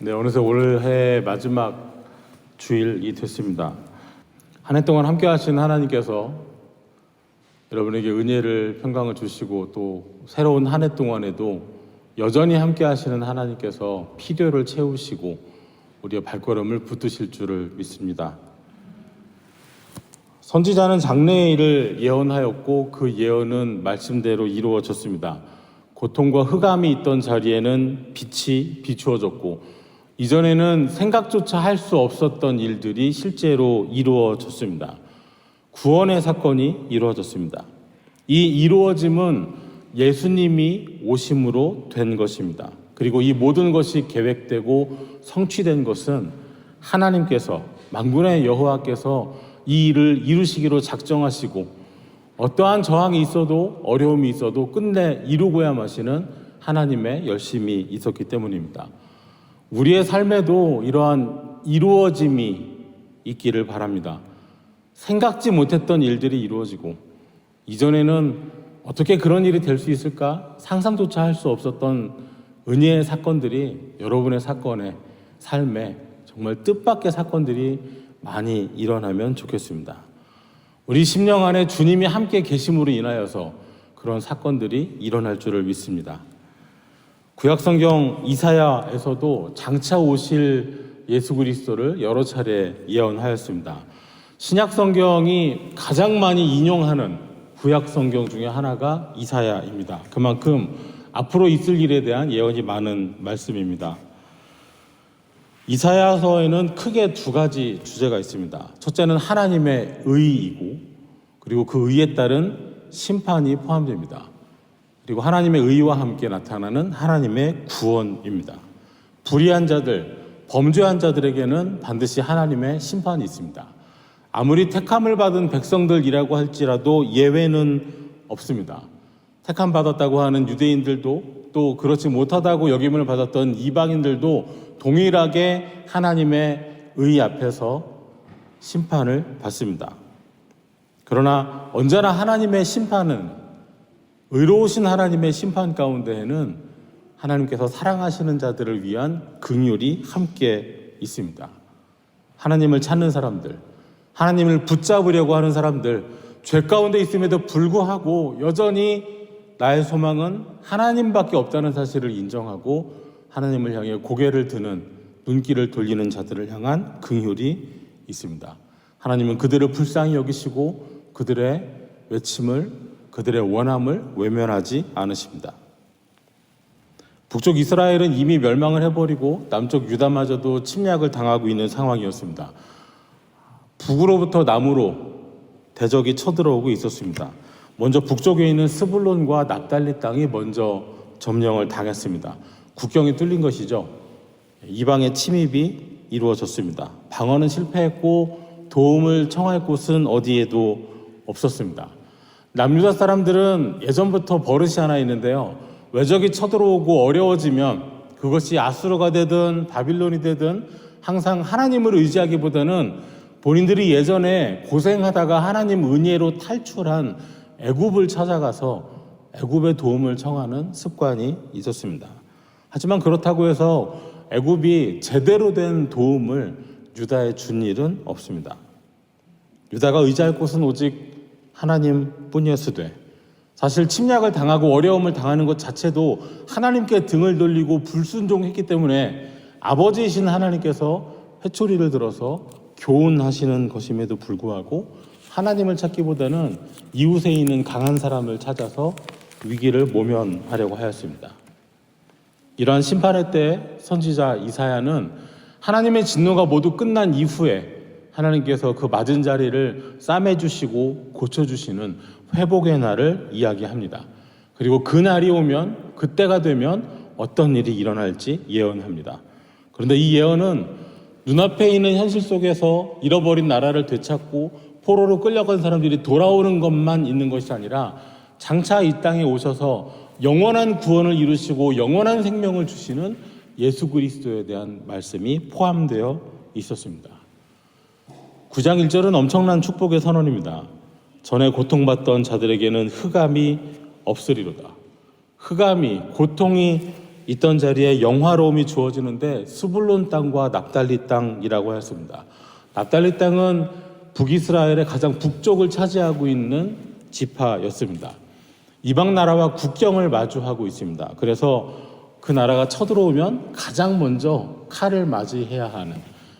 네, 어느새 올해 마지막 주일이 됐습니다. 한 해 동안 함께 하신 하나님께서 여러분에게 은혜를 평강을 주시고 또 새로운 한 해 동안에도 여전히 함께 하시는 하나님께서 필요를 채우시고 우리의 발걸음을 붙드실 줄을 믿습니다. 선지자는 장래의 일을 예언하였고 그 예언은 말씀대로 이루어졌습니다. 고통과 흑암이 있던 자리에는 빛이 비추어졌고 이전에는 생각조차 할 수 없었던 일들이 실제로 이루어졌습니다. 구원의 사건이 이루어졌습니다. 이 이루어짐은 예수님이 오심으로 된 것입니다. 그리고 이 모든 것이 계획되고 성취된 것은 하나님께서 만군의 여호와께서 이 일을 이루시기로 작정하시고 어떠한 저항이 있어도 어려움이 있어도 끝내 이루고야 마시는 하나님의 열심이 있었기 때문입니다. 우리의 삶에도 이러한 이루어짐이 있기를 바랍니다. 생각지 못했던 일들이 이루어지고 이전에는 어떻게 그런 일이 될 수 있을까 상상조차 할 수 없었던 은혜의 사건들이 여러분의 사건에 삶에 정말 뜻밖의 사건들이 많이 일어나면 좋겠습니다. 우리 심령 안에 주님이 함께 계심으로 인하여서 그런 사건들이 일어날 줄을 믿습니다. 구약성경 이사야에서도 장차 오실 예수 그리스도를 여러 차례 예언하였습니다. 신약성경이 가장 많이 인용하는 구약성경 중에 하나가 이사야입니다. 그만큼 앞으로 있을 일에 대한 예언이 많은 말씀입니다. 이사야서에는 크게 두 가지 주제가 있습니다. 첫째는 하나님의 의이고 그리고 그 의에 따른 심판이 포함됩니다. 그리고 하나님의 의와 함께 나타나는 하나님의 구원입니다. 불의한 자들, 범죄한 자들에게는 반드시 하나님의 심판이 있습니다. 아무리 택함을 받은 백성들이라고 할지라도 예외는 없습니다. 택함 받았다고 하는 유대인들도 또 그렇지 못하다고 여김을 받았던 이방인들도 동일하게 하나님의 의 앞에서 심판을 받습니다. 그러나 언제나 하나님의 심판은 의로우신 하나님의 심판 가운데에는 하나님께서 사랑하시는 자들을 위한 긍휼이 함께 있습니다. 하나님을 찾는 사람들, 하나님을 붙잡으려고 하는 사람들, 죄 가운데 있음에도 불구하고 여전히 나의 소망은 하나님밖에 없다는 사실을 인정하고 하나님을 향해 고개를 드는 눈길을 돌리는 자들을 향한 긍휼이 있습니다. 하나님은 그들을 불쌍히 여기시고 그들의 외침을 그들의 원함을 외면하지 않으십니다. 북쪽 이스라엘은 이미 멸망을 해버리고 남쪽 유다마저도 침략을 당하고 있는 상황이었습니다. 북으로부터 남으로 대적이 쳐들어오고 있었습니다. 먼저 북쪽에 있는 스불론과 납달리 땅이 먼저 점령을 당했습니다. 국경이 뚫린 것이죠. 이방의 침입이 이루어졌습니다. 방어는 실패했고 도움을 청할 곳은 어디에도 없었습니다. 남유다 사람들은 예전부터 버릇이 하나 있는데요. 외적이 쳐들어오고 어려워지면 그것이 아수르가 되든 바빌론이 되든 항상 하나님을 의지하기보다는 본인들이 예전에 고생하다가 하나님 은혜로 탈출한 애굽을 찾아가서 애굽의 도움을 청하는 습관이 있었습니다. 하지만 그렇다고 해서 애굽이 제대로 된 도움을 유다에 준 일은 없습니다. 유다가 의지할 곳은 오직 하나님뿐이었으되 사실 침략을 당하고 어려움을 당하는 것 자체도 하나님께 등을 돌리고 불순종했기 때문에 아버지이신 하나님께서 회초리를 들어서 교훈하시는 것임에도 불구하고 하나님을 찾기보다는 이웃에 있는 강한 사람을 찾아서 위기를 모면하려고 하였습니다. 이러한 심판의 때 선지자 이사야는 하나님의 진노가 모두 끝난 이후에 하나님께서 그 맞은 자리를 싸매주시고 고쳐주시는 회복의 날을 이야기합니다. 그리고 그 날이 오면 그때가 되면 어떤 일이 일어날지 예언합니다. 그런데 이 예언은 눈앞에 있는 현실 속에서 잃어버린 나라를 되찾고 포로로 끌려간 사람들이 돌아오는 것만 있는 것이 아니라 장차 이 땅에 오셔서 영원한 구원을 이루시고 영원한 생명을 주시는 예수 그리스도에 대한 말씀이 포함되어 있었습니다. 9장 1절은 엄청난 축복의 선언입니다. 전에 고통받던 자들에게는 흑암이 없으리로다. 흑암이, 고통이 있던 자리에 영화로움이 주어지는데 스불론 땅과 납달리 땅이라고 하였습니다. 납달리 땅은 북이스라엘의 가장 북쪽을 차지하고 있는 지파였습니다. 이방 나라와 국경을 마주하고 있습니다. 그래서 그 나라가 쳐들어오면 가장 먼저 칼을 맞이해야 하는,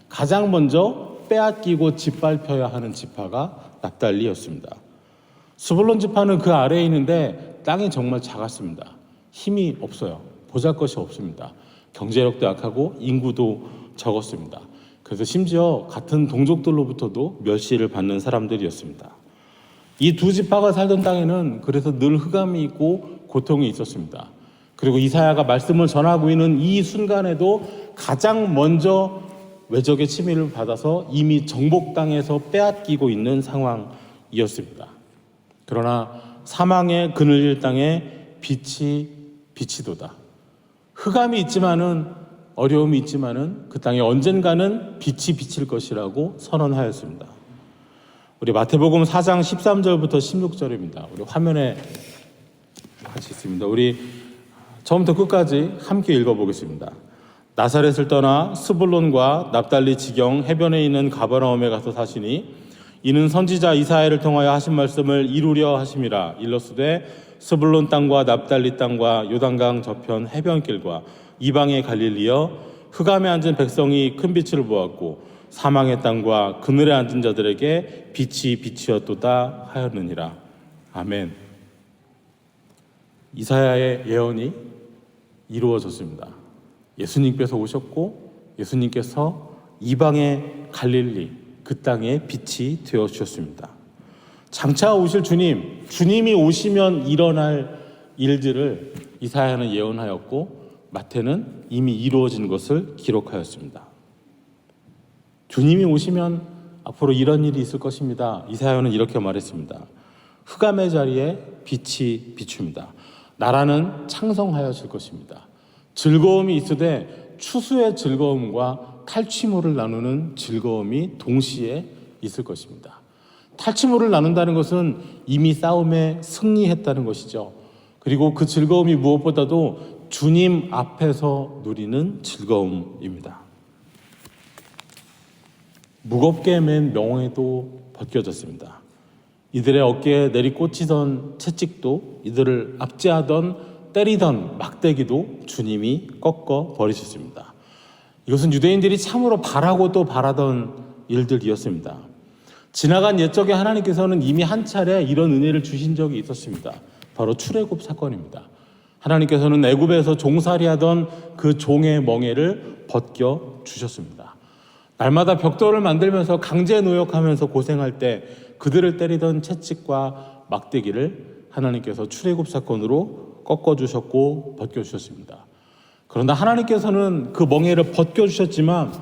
가장 먼저 빼앗기고 짓밟혀야 하는 지파가 납달리였습니다. 스불론 지파는 그 아래에 있는데 땅이 정말 작았습니다. 힘이 없어요. 보잘것이 없습니다. 경제력도 약하고 인구도 적었습니다. 그래서 심지어 같은 동족들로부터도 멸시를 받는 사람들이었습니다. 이 두 지파가 살던 땅에는 그래서 늘 흑암이 있고 고통이 있었습니다. 그리고 이사야가 말씀을 전하고 있는 이 순간에도 가장 먼저 외적의 침입을 받아서 이미 정복 땅에서 빼앗기고 있는 상황이었습니다. 그러나 사망의 그늘질 땅에 빛이 비치도다. 흑암이 있지만은, 어려움이 있지만은 그 땅에 언젠가는 빛이 비칠 것이라고 선언하였습니다. 우리 마태복음 4장 13절부터 16절입니다. 우리 화면에 같이 있습니다. 우리 처음부터 끝까지 함께 읽어보겠습니다. 나사렛을 떠나 스불론과 납달리 지경 해변에 있는 가버나움에 가서 사시니 이는 선지자 이사야를 통하여 하신 말씀을 이루려 하심이라. 일러스되 스불론 땅과 납달리 땅과 요단강 저편 해변길과 이방의 갈릴리여, 흑암에 앉은 백성이 큰 빛을 보았고 사망의 땅과 그늘에 앉은 자들에게 빛이 비치었도다 하였느니라. 아멘. 이사야의 예언이 이루어졌습니다. 예수님께서 오셨고 예수님께서 이방의 갈릴리, 그 땅에 빛이 되어 주셨습니다. 장차 오실 주님, 주님이 오시면 일어날 일들을 이사야는 예언하였고 마태는 이미 이루어진 것을 기록하였습니다. 주님이 오시면 앞으로 이런 일이 있을 것입니다. 이사야는 이렇게 말했습니다. 흑암의 자리에 빛이 비춥니다. 나라는 창성하여질 것입니다. 즐거움이 있으되 추수의 즐거움과 탈취물을 나누는 즐거움이 동시에 있을 것입니다. 탈취물을 나눈다는 것은 이미 싸움에 승리했다는 것이죠. 그리고 그 즐거움이 무엇보다도 주님 앞에서 누리는 즐거움입니다. 무겁게 맨 명예도 벗겨졌습니다. 이들의 어깨에 내리꽂히던 채찍도, 이들을 압제하던 때리던 막대기도 주님이 꺾어 버리셨습니다. 이것은 유대인들이 참으로 바라고 또 바라던 일들이었습니다. 지나간 옛적에 하나님께서는 이미 한 차례 이런 은혜를 주신 적이 있었습니다. 바로 출애굽 사건입니다. 하나님께서는 애굽에서 종살이하던 그 종의 멍에를 벗겨 주셨습니다. 날마다 벽돌을 만들면서 강제 노역하면서 고생할 때 그들을 때리던 채찍과 막대기를 하나님께서 출애굽 사건으로 꺾어주셨고 벗겨주셨습니다. 그런데 하나님께서는 그 멍에를 벗겨주셨지만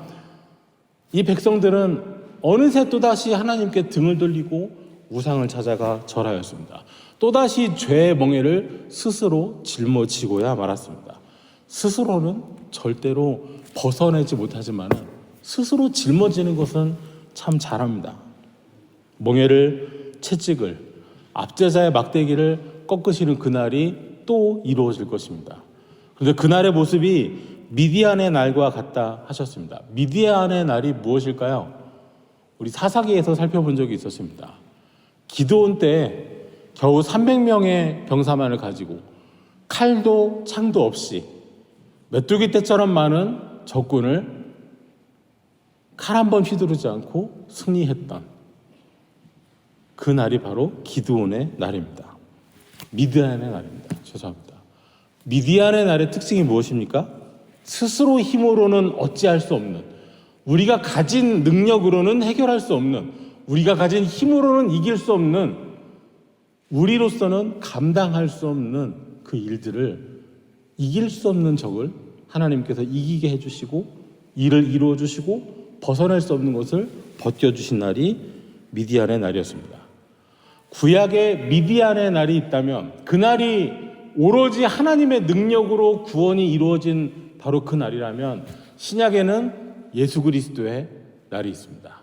이 백성들은 어느새 또다시 하나님께 등을 돌리고 우상을 찾아가 절하였습니다. 또다시 죄의 멍에를 스스로 짊어지고야 말았습니다. 스스로는 절대로 벗어내지 못하지만 스스로 짊어지는 것은 참 잘합니다. 멍에를, 채찍을, 압제자의 막대기를 꺾으시는 그날이 또 이루어질 것입니다. 그런데 그날의 모습이 미디안의 날과 같다 하셨습니다. 미디안의 날이 무엇일까요? 우리 사사기에서 살펴본 적이 있었습니다. 기드온 때 겨우 300명의 병사만을 가지고 칼도 창도 없이 메뚜기 떼처럼 많은 적군을 칼 한 번 휘두르지 않고 승리했던 그 날이 바로 기드온의 날입니다. 미디안의 날입니다. 죄송합니다. 미디안의 날의 특징이 무엇입니까? 스스로 힘으로는 어찌할 수 없는, 우리가 가진 능력으로는 해결할 수 없는, 우리가 가진 힘으로는 이길 수 없는, 우리로서는 감당할 수 없는 그 일들을, 이길 수 없는 적을 하나님께서 이기게 해주시고 일을 이루어 주시고 벗어날 수 없는 것을 벗겨주신 날이 미디안의 날이었습니다. 구약에 미디안의 날이 있다면 그 날이 오로지 하나님의 능력으로 구원이 이루어진 바로 그 날이라면 신약에는 예수 그리스도의 날이 있습니다.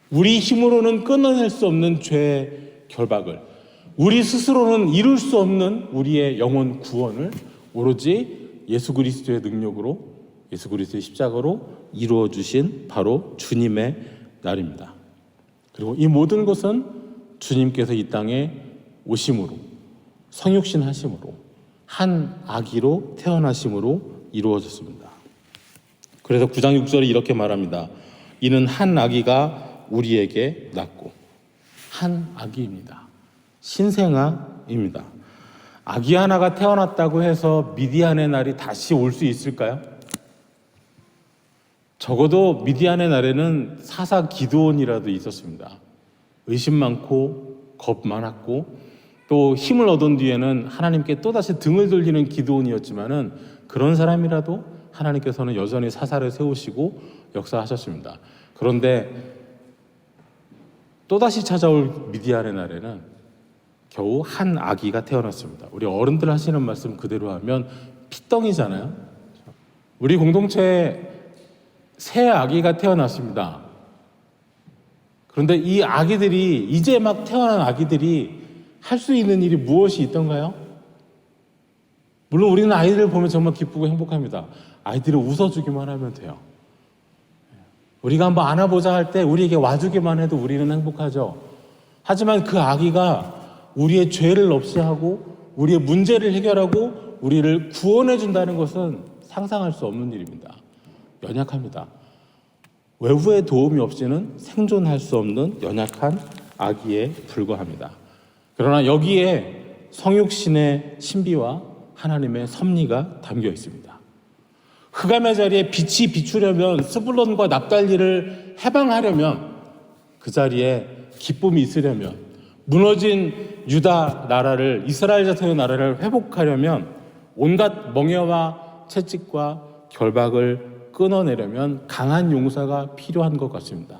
우리 힘으로는 끊어낼 수 없는 죄의 결박을, 우리 스스로는 이룰 수 없는 우리의 영혼 구원을 오로지 예수 그리스도의 능력으로, 예수 그리스도의 십자가로 이루어 주신 바로 주님의 날입니다. 그리고 이 모든 것은 주님께서 이 땅에 오심으로, 성육신 하심으로, 한 아기로 태어나심으로 이루어졌습니다. 그래서 9장 6절이 이렇게 말합니다. 이는 한 아기가 우리에게 낳고, 한 아기입니다. 신생아입니다. 아기 하나가 태어났다고 해서 미디안의 날이 다시 올 수 있을까요? 적어도 미디안의 날에는 사사 기드온이라도 있었습니다. 의심 많고 겁 많았고 또 힘을 얻은 뒤에는 하나님께 또다시 등을 돌리는 기드온이었지만은 그런 사람이라도 하나님께서는 여전히 사사를 세우시고 역사하셨습니다. 그런데 또다시 찾아올 미디안의 날에는 겨우 한 아기가 태어났습니다. 우리 어른들 하시는 말씀 그대로 하면 피덩이잖아요. 우리 공동체에 새 아기가 태어났습니다. 그런데 이 아기들이, 이제 막 태어난 아기들이 할 수 있는 일이 무엇이 있던가요? 물론 우리는 아이들을 보면 정말 기쁘고 행복합니다. 아이들을 웃어주기만 하면 돼요. 우리가 한번 안아보자 할 때 우리에게 와주기만 해도 우리는 행복하죠. 하지만 그 아기가 우리의 죄를 없이 하고 우리의 문제를 해결하고 우리를 구원해 준다는 것은 상상할 수 없는 일입니다. 연약합니다. 외부의 도움이 없이는 생존할 수 없는 연약한 아기에 불과합니다. 그러나 여기에 성육신의 신비와 하나님의 섭리가 담겨 있습니다. 흑암의 자리에 빛이 비추려면, 스불론과 납달리를 해방하려면, 그 자리에 기쁨이 있으려면, 무너진 유다 나라를, 이스라엘 자손의 나라를 회복하려면 온갖 멍해와 채찍과 결박을 끊어내려면 강한 용사가 필요한 것 같습니다.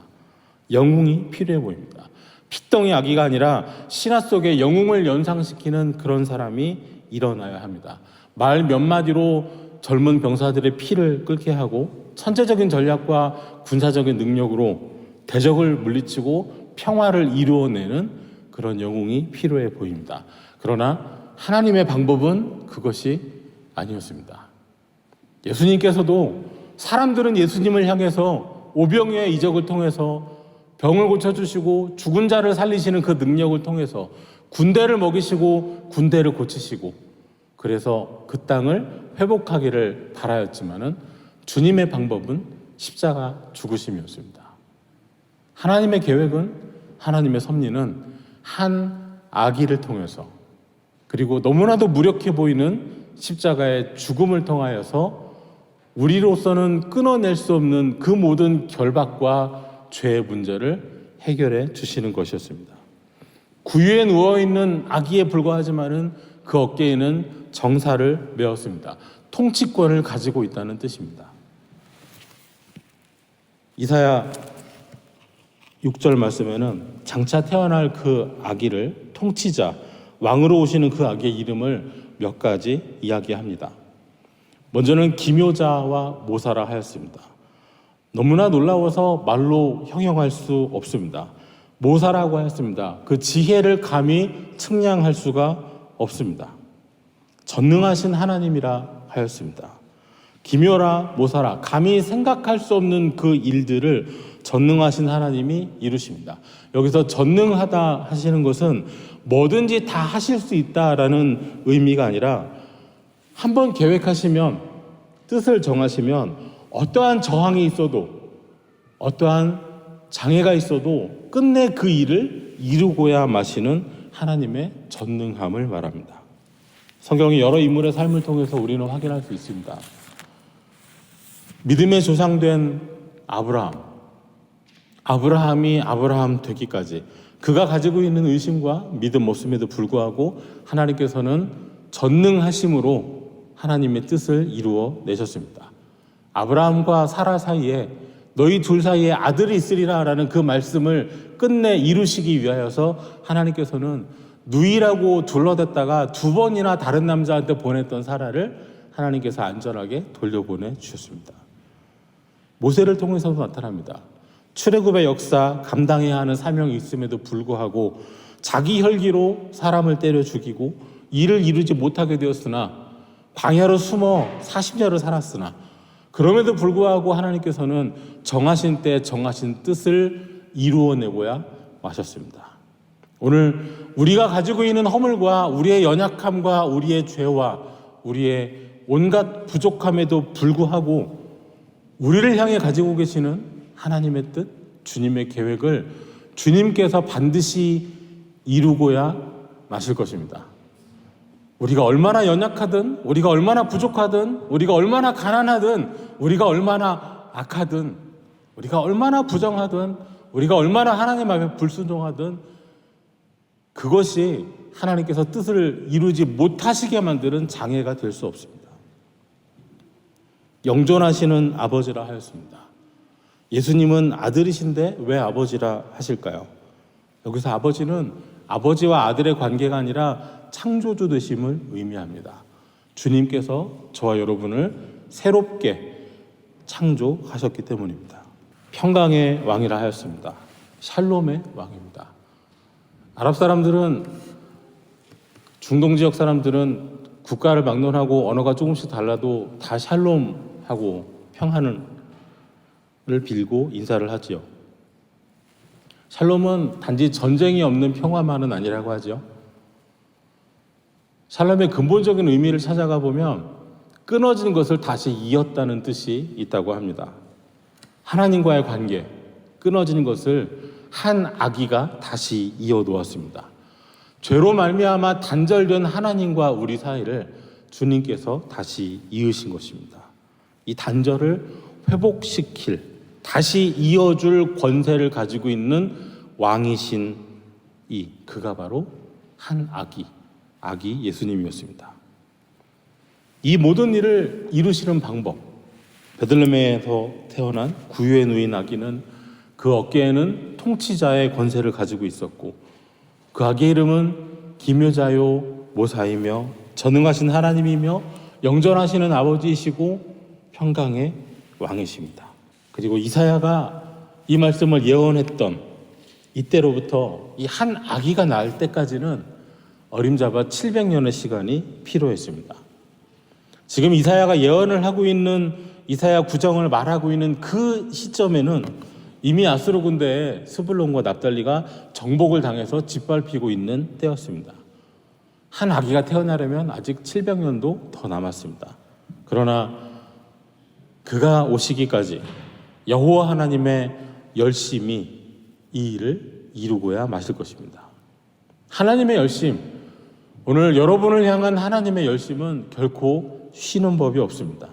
영웅이 필요해 보입니다. 피덩이 아기가 아니라 신화 속의 영웅을 연상시키는 그런 사람이 일어나야 합니다. 말 몇 마디로 젊은 병사들의 피를 끓게 하고 천재적인 전략과 군사적인 능력으로 대적을 물리치고 평화를 이루어내는 그런 영웅이 필요해 보입니다. 그러나 하나님의 방법은 그것이 아니었습니다. 예수님께서도, 사람들은 예수님을 향해서 오병이어의 이적을 통해서 병을 고쳐주시고 죽은 자를 살리시는 그 능력을 통해서 군대를 먹이시고 군대를 고치시고 그래서 그 땅을 회복하기를 바라였지만은 주님의 방법은 십자가 죽으심이었습니다. 하나님의 계획은, 하나님의 섭리는 한 아기를 통해서, 그리고 너무나도 무력해 보이는 십자가의 죽음을 통하여서 우리로서는 끊어낼 수 없는 그 모든 결박과 죄의 문제를 해결해 주시는 것이었습니다. 구유에 누워있는 아기에 불과하지만은 그 어깨에는 정사를 메었습니다. 통치권을 가지고 있다는 뜻입니다. 이사야 6절 말씀에는 장차 태어날 그 아기를 통치자, 왕으로 오시는 그 아기의 이름을 몇 가지 이야기합니다. 먼저는 기묘자와 모사라 하였습니다. 너무나 놀라워서 말로 형용할 수 없습니다. 모사라고 하였습니다. 그 지혜를 감히 측량할 수가 없습니다. 전능하신 하나님이라 하였습니다. 기묘라 모사라, 감히 생각할 수 없는 그 일들을 전능하신 하나님이 이루십니다. 여기서 전능하다 하시는 것은 뭐든지 다 하실 수 있다라는 의미가 아니라 한번 계획하시면, 뜻을 정하시면 어떠한 저항이 있어도, 어떠한 장애가 있어도 끝내 그 일을 이루고야 마시는 하나님의 전능함을 말합니다. 성경의 여러 인물의 삶을 통해서 우리는 확인할 수 있습니다. 믿음의 조상된 아브라함이 아브라함 되기까지 그가 가지고 있는 의심과 믿음 없음에도 불구하고 하나님께서는 전능하심으로 하나님의 뜻을 이루어 내셨습니다. 아브라함과 사라 사이에 너희 둘 사이에 아들이 있으리라 라는 그 말씀을 끝내 이루시기 위하여서 하나님께서는 누이라고 둘러댔다가 2번이나 다른 남자한테 보냈던 사라를 하나님께서 안전하게 돌려보내 주셨습니다. 모세를 통해서도 나타납니다. 출애굽의 역사, 감당해야 하는 사명이 있음에도 불구하고 자기 혈기로 사람을 때려 죽이고 일을 이루지 못하게 되었으나 광야로 숨어 40년을 살았으나 그럼에도 불구하고 하나님께서는 정하신 때 정하신 뜻을 이루어내고야 마셨습니다. 오늘 우리가 가지고 있는 허물과 우리의 연약함과 우리의 죄와 우리의 온갖 부족함에도 불구하고 우리를 향해 가지고 계시는 하나님의 뜻, 주님의 계획을 주님께서 반드시 이루고야 마실 것입니다. 우리가 얼마나 연약하든, 우리가 얼마나 부족하든, 우리가 얼마나 가난하든, 우리가 얼마나 악하든, 우리가 얼마나 부정하든, 우리가 얼마나 하나님 앞에 불순종하든 그것이 하나님께서 뜻을 이루지 못하시게 만드는 장애가 될 수 없습니다. 영존하시는 아버지라 하였습니다. 예수님은 아들이신데 왜 아버지라 하실까요? 여기서 아버지는 아버지와 아들의 관계가 아니라 창조주 되심을 의미합니다. 주님께서 저와 여러분을 새롭게 창조하셨기 때문입니다. 평강의 왕이라 하였습니다. 샬롬의 왕입니다. 아랍 사람들은, 중동 지역 사람들은 국가를 막론하고 언어가 조금씩 달라도 다 샬롬하고 평안을 빌고 인사를 하지요. 샬롬은 단지 전쟁이 없는 평화만은 아니라고 하죠. 샬롬의 근본적인 의미를 찾아가 보면 끊어진 것을 다시 이었다는 뜻이 있다고 합니다. 하나님과의 관계, 끊어진 것을 한 아기가 다시 이어놓았습니다. 죄로 말미암아 단절된 하나님과 우리 사이를 주님께서 다시 이으신 것입니다. 이 단절을 회복시킬, 다시 이어줄 권세를 가지고 있는 왕이신 그가 바로 한 아기 예수님이었습니다. 이 모든 일을 이루시는 방법, 베들레헴에서 태어난 구유에 누인 아기는 그 어깨에는 통치자의 권세를 가지고 있었고 그 아기의 이름은 기묘자요 모사이며 전능하신 하나님이며 영전하시는 아버지이시고 평강의 왕이십니다. 그리고 이사야가 이 말씀을 예언했던 이때로부터 이 한 아기가 낳을 때까지는 어림잡아 700년의 시간이 필요했습니다. 지금 이사야가 예언을 하고 있는 이사야 9장을 말하고 있는 그 시점에는 이미 아수르 군대에 스불론과 납달리가 정복을 당해서 짓밟히고 있는 때였습니다. 한 아기가 태어나려면 아직 700년도 더 남았습니다. 그러나 그가 오시기까지 여호와 하나님의 열심이 이 일을 이루고야 마실 것입니다. 하나님의 열심, 오늘 여러분을 향한 하나님의 열심은 결코 쉬는 법이 없습니다.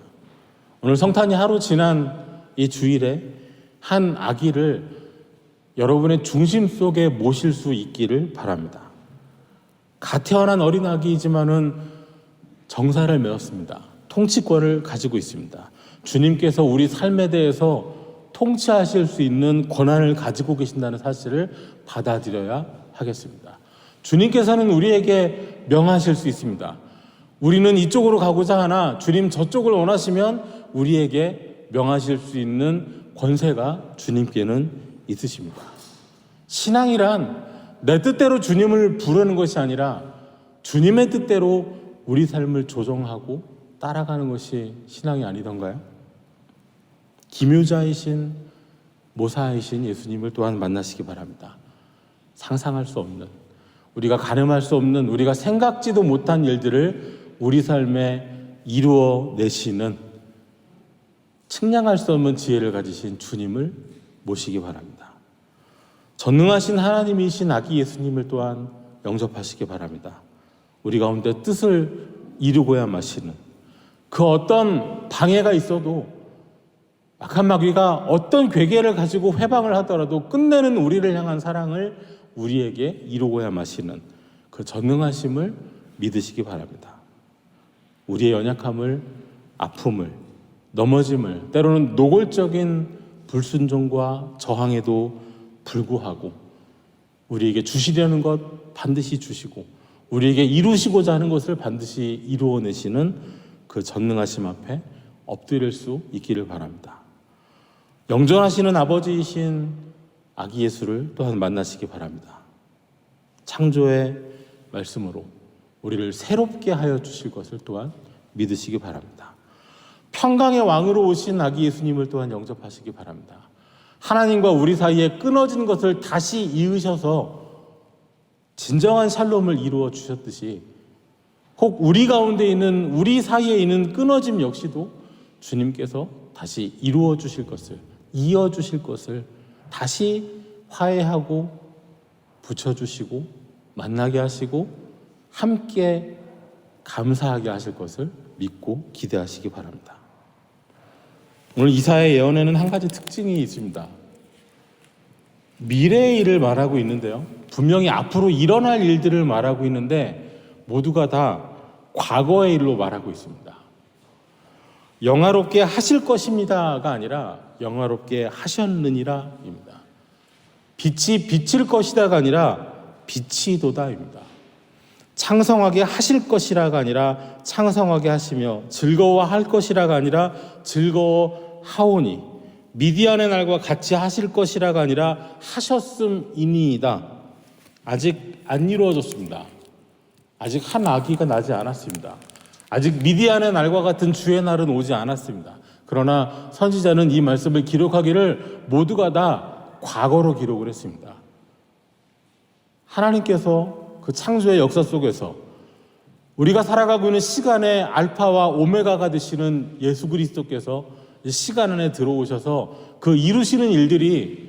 오늘 성탄이 하루 지난 이 주일에 한 아기를 여러분의 중심 속에 모실 수 있기를 바랍니다. 갓 태어난 어린 아기이지만은 정사를 메웠습니다. 통치권을 가지고 있습니다. 주님께서 우리 삶에 대해서 통치하실 수 있는 권한을 가지고 계신다는 사실을 받아들여야 하겠습니다. 주님께서는 우리에게 명하실 수 있습니다. 우리는 이쪽으로 가고자 하나 주님 저쪽을 원하시면 우리에게 명하실 수 있는 권세가 주님께는 있으십니다. 신앙이란 내 뜻대로 주님을 부르는 것이 아니라 주님의 뜻대로 우리 삶을 조정하고 따라가는 것이 신앙이 아니던가요? 기묘자이신 모사이신 예수님을 또한 만나시기 바랍니다. 상상할 수 없는, 우리가 가늠할 수 없는, 우리가 생각지도 못한 일들을 우리 삶에 이루어내시는 측량할 수 없는 지혜를 가지신 주님을 모시기 바랍니다. 전능하신 하나님이신 아기 예수님을 또한 영접하시기 바랍니다. 우리 가운데 뜻을 이루고야 마시는 그 어떤 방해가 있어도 악한 마귀가 어떤 괴계를 가지고 회방을 하더라도 끝내는 우리를 향한 사랑을 우리에게 이루고야 마시는 그 전능하심을 믿으시기 바랍니다. 우리의 연약함을, 아픔을, 넘어짐을, 때로는 노골적인 불순종과 저항에도 불구하고 우리에게 주시려는 것 반드시 주시고 우리에게 이루시고자 하는 것을 반드시 이루어내시는 그 전능하심 앞에 엎드릴 수 있기를 바랍니다. 영전하시는 아버지이신 아기 예수를 또한 만나시기 바랍니다. 창조의 말씀으로 우리를 새롭게 하여 주실 것을 또한 믿으시기 바랍니다. 평강의 왕으로 오신 아기 예수님을 또한 영접하시기 바랍니다. 하나님과 우리 사이에 끊어진 것을 다시 이으셔서 진정한 샬롬을 이루어 주셨듯이 혹 우리 가운데 있는, 우리 사이에 있는 끊어짐 역시도 주님께서 다시 이루어 주실 것을, 이어 주실 것을 다시 화해하고 붙여주시고 만나게 하시고 함께 감사하게 하실 것을 믿고 기대하시기 바랍니다. 오늘 이사야의 예언에는 한 가지 특징이 있습니다. 미래의 일을 말하고 있는데요, 분명히 앞으로 일어날 일들을 말하고 있는데 모두가 다 과거의 일로 말하고 있습니다. 영화롭게 하실 것입니다가 아니라 영화롭게 하셨느니라입니다. 빛이 비칠 것이다가 아니라 빛이도다입니다. 창성하게 하실 것이라가 아니라 창성하게 하시며 즐거워할 것이라가 아니라 즐거워하오니 미디안의 날과 같이 하실 것이라가 아니라 하셨음이니이다. 아직 안 이루어졌습니다. 아직 한 아기가 나지 않았습니다. 아직 미디안의 날과 같은 주의 날은 오지 않았습니다. 그러나 선지자는 이 말씀을 기록하기를 모두가 다 과거로 기록을 했습니다. 하나님께서 그 창조의 역사 속에서 우리가 살아가고 있는 시간의 알파와 오메가가 되시는 예수 그리스도께서 시간 안에 들어오셔서 그 이루시는 일들이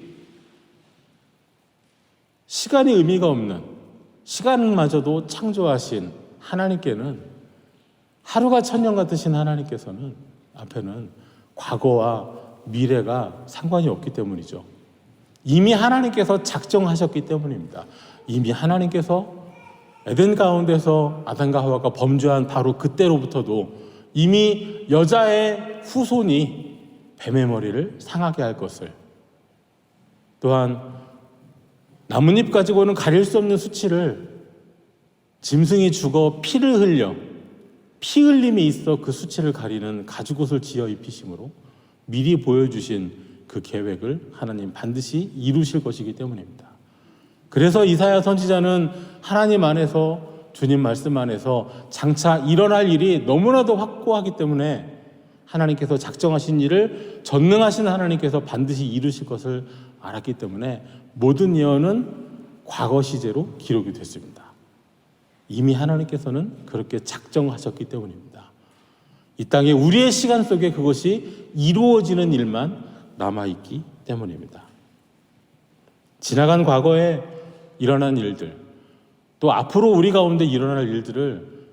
시간이 의미가 없는, 시간마저도 창조하신 하나님께는, 하루가 천년 같으신 하나님께서는 앞에는 과거와 미래가 상관이 없기 때문이죠. 이미 하나님께서 작정하셨기 때문입니다. 이미 하나님께서 에덴 가운데서 아담과 하와가 범죄한 바로 그때로부터도 이미 여자의 후손이 뱀의 머리를 상하게 할 것을, 또한 나뭇잎 가지고는 가릴 수 없는 수치를 짐승이 죽어 피를 흘려 피 흘림이 있어 그 수치를 가리는 가죽옷을 지어 입히심으로 미리 보여주신 그 계획을 하나님 반드시 이루실 것이기 때문입니다. 그래서 이사야 선지자는 하나님 안에서, 주님 말씀 안에서 장차 일어날 일이 너무나도 확고하기 때문에 하나님께서 작정하신 일을 전능하신 하나님께서 반드시 이루실 것을 알았기 때문에 모든 예언은 과거 시제로 기록이 됐습니다. 이미 하나님께서는 그렇게 작정하셨기 때문입니다. 이 땅에 우리의 시간 속에 그것이 이루어지는 일만 남아있기 때문입니다. 지나간 과거에 일어난 일들, 또 앞으로 우리 가운데 일어날 일들을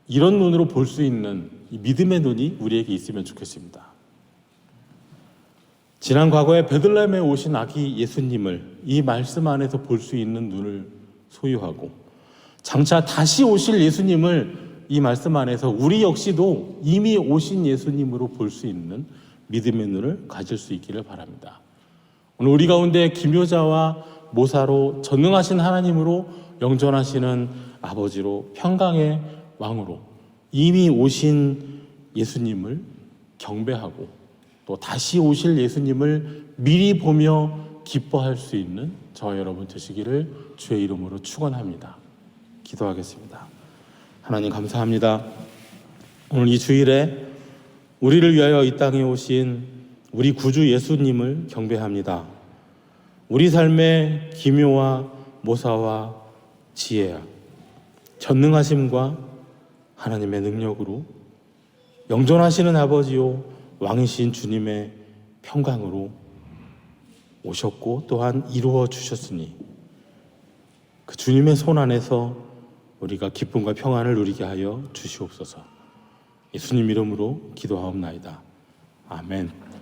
이런 눈으로 볼 수 있는 이 믿음의 눈이 우리에게 있으면 좋겠습니다. 지난 과거에 베들레헴에 오신 아기 예수님을 이 말씀 안에서 볼 수 있는 눈을 소유하고, 장차 다시 오실 예수님을 이 말씀 안에서 우리 역시도 이미 오신 예수님으로 볼 수 있는 믿음의 눈을 가질 수 있기를 바랍니다. 오늘 우리 가운데 기묘자와 모사로 전능하신 하나님으로 영존하시는 아버지로 평강의 왕으로 이미 오신 예수님을 경배하고 또 다시 오실 예수님을 미리 보며 기뻐할 수 있는 저와 여러분 되시기를 주의 이름으로 축원합니다. 기도하겠습니다. 하나님 감사합니다. 오늘 이 주일에 우리를 위하여 이 땅에 오신 우리 구주 예수님을 경배합니다. 우리 삶의 기묘와 모사와 지혜와 전능하심과 하나님의 능력으로 영존하시는 아버지요 왕이신 주님의 평강으로 오셨고 또한 이루어 주셨으니 그 주님의 손 안에서 우리가 기쁨과 평안을 누리게 하여 주시옵소서. 예수님 이름으로 기도하옵나이다. 아멘.